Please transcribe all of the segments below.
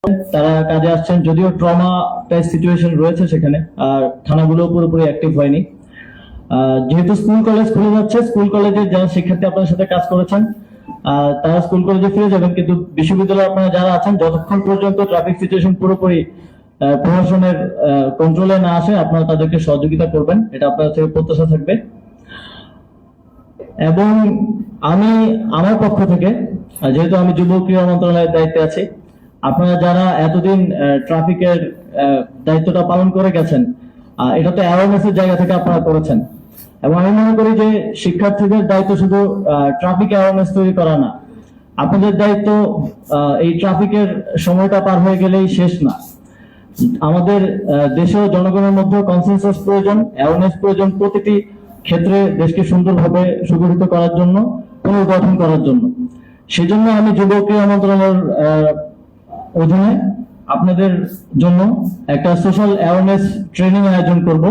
তারা কাজে আসছেন, যদিও ট্রমা টাইপ সিচুয়েশন রয়েছে সেখানে, আর থানাগুলো পুরোপুরি অ্যাক্টিভ হয়নি। যেহেতু স্কুল কলেজ খুলে যাচ্ছে, স্কুল কলেজে যারা শিক্ষার্থী আপনাদের সাথে কাজ করেছেন তারা স্কুল কলেজে ফিরে যাবেন, কিন্তু বিশ্ববিদ্যালয়ে আপনারা যারা আছেন যতক্ষণ পর্যন্ত ট্রাফিক সিচুয়েশন পুরোপুরি প্রশাসনের কন্ট্রোলে না আসে আপনারা তাদেরকে সহযোগিতা করবেন, এটা আপনাদের থেকে প্রত্যাশা থাকবে। এবং আমি আমার পক্ষ থেকে, যেহেতু আমি যুব ক্রীড়া মন্ত্রণালয়ের দায়িত্বে আছি, আপনারা যারা এতদিন ট্রাফিকের দায়িত্বটা পালন করে গেছেন, এটা তো অ্যাওয়ারনেসের জায়গা থেকে আপনারা করেছেন। এবং আমি মনে করি যে শিক্ষার্থীদের দায়িত্ব শুধু ট্রাফিক অ্যাওয়ারনেস তৈরি করা না, আপনাদের দায়িত্ব এই ট্রাফিকের সময়টা পার হয়ে গেলেই শেষ না। আমাদের দেশেও জনগণের মধ্যে কনসেনসাস প্রয়োজন, অ্যাওয়ারনেস প্রয়োজন, প্রতিটি ক্ষেত্রে দেশকে সুন্দরভাবে সুগঠিত করার জন্য, পুনর্গঠন করার জন্য। সেজন্য আমি যুব ক্রীড়া মন্ত্রণালয়ের অধীনে আপনাদের জন্য একটা সোশ্যাল অ্যাওয়ারনেস ট্রেনিং আয়োজন করব।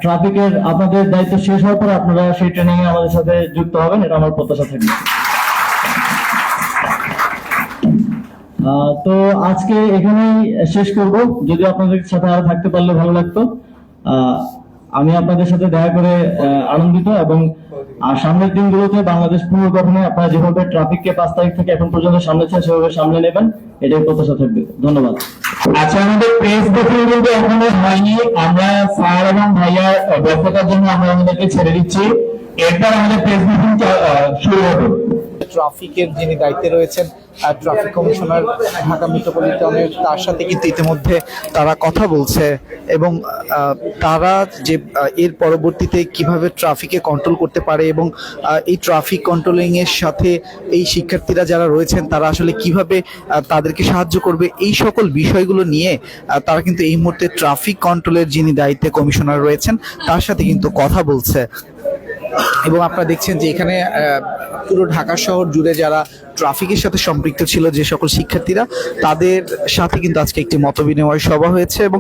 ট্রাফিকের আপনাদের দায়িত্ব শেষ হওয়ার পর আপনারা সেই ট্রেনিং এ আমাদের সাথে যুক্ত হবেন, এটা আমার প্রত্যাশা থাকবে। তো আজকে এখানেই শেষ করব, যদি আপনাদের সাথে আরো থাকতে পারলে ভালো লাগতো। আমি আপনাদের সাথে দেখা করে আনন্দিত, এবং সামনের দিনগুলোতে বাংলাদেশ পুনর্গঠনে আপনারা যেভাবে ট্রাফিককে 5 তারিখ থেকে এখন পর্যন্ত সামলেছেন সেভাবে সামলে নেবেন, এটাই প্রত্যাশা থাকবে। ধন্যবাদ। আচ্ছা, আমাদের প্রেস ব্রিফিং কিন্তু এখনো হয়নি, আমরা স্যার এবং ভাইয়ার ব্যস্ততার জন্য আমরা আমাদেরকে ছেড়ে দিচ্ছি, এরপর আমাদের প্রেস ব্রিফিং শুরু হবে। ট্রাফিকের যিনি দায়িত্বে রয়েছেন ট্রাফিক কমিশনার ঢাকা মেট্রোপলিটনের, তার সাথে কিন্তু ইতিমধ্যে তারা কথা বলছে, এবং তারা যে এর পরবর্তীতে কিভাবে ট্রাফিকে কন্ট্রোল করতে পারে, এবং এই ট্রাফিক কন্ট্রোলিং এর সাথে এই শিক্ষার্থীরা যারা রয়েছেন তারা আসলে কিভাবে তাদেরকে সাহায্য করবে, এই সকল বিষয়গুলো নিয়ে তারা কিন্তু এই মুহূর্তে ট্রাফিক কন্ট্রোলের যিনি দায়িত্বে কমিশনার রয়েছেন তার সাথে কিন্তু কথা বলছে। এবং আপনারা দেখছেন যে এখানে পুরো ঢাকা শহর জুড়ে যারা ট্রাফিকের সাথে সম্পৃক্ত ছিল, যে সকল শিক্ষার্থীরা, তাদের সাথে কিন্তু আজকে একটি মতবিনিময় সভা হয়েছে, এবং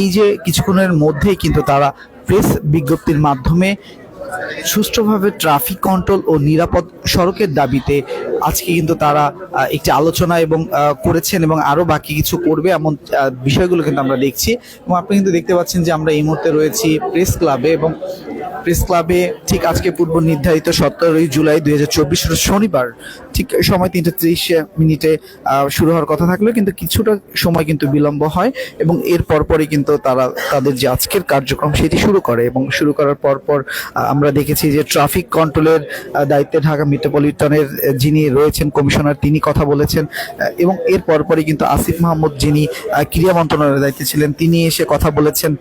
এই যে কিছুক্ষণের মধ্যেই কিন্তু তারা প্রেস বিজ্ঞপ্তির মাধ্যমে সুষ্ঠুভাবে ট্রাফিক কন্ট্রোল ও নিরাপদ সড়কের দাবিতে আজকে কিন্তু তারা একটি আলোচনা এবং করেছেন, এবং আরো বাকি কিছু করবে এমন বিষয়গুলো কিন্তু আমরা দেখছি। এবং আপনি কিন্তু দেখতে পাচ্ছেন যে আমরা এই মুহূর্তে রয়েছি প্রেস ক্লাবে, এবং প্রেস ক্লাবে ঠিক আজকে পূর্ব নির্ধারিত 17 জুলাই 2024 শনিবার ঠিক সময় 3:30 শুরু হওয়ার কথা থাকলেও কিন্তু কিছুটা সময় কিন্তু বিলম্ব হয়, এবং এর পরপরই কিন্তু তারা তাদের যে আজকের কার্যক্রম সেটি শুরু করে। এবং শুরু করার পরপর আমরা দেখেছি যে ট্রাফিক কন্ট্রোলের দায়িত্বে ঢাকা মেট্রোপলিটনের যিনি রয়েছেন কমিশনার, তিনি কথা বলেছেন, এবং এর পরপরই কিন্তু আসিফ মাহমুদ যিনি ক্রীড়া মন্ত্রণালয়ের দায়িত্বে ছিলেন তিনি এসে কথা বলেছেন।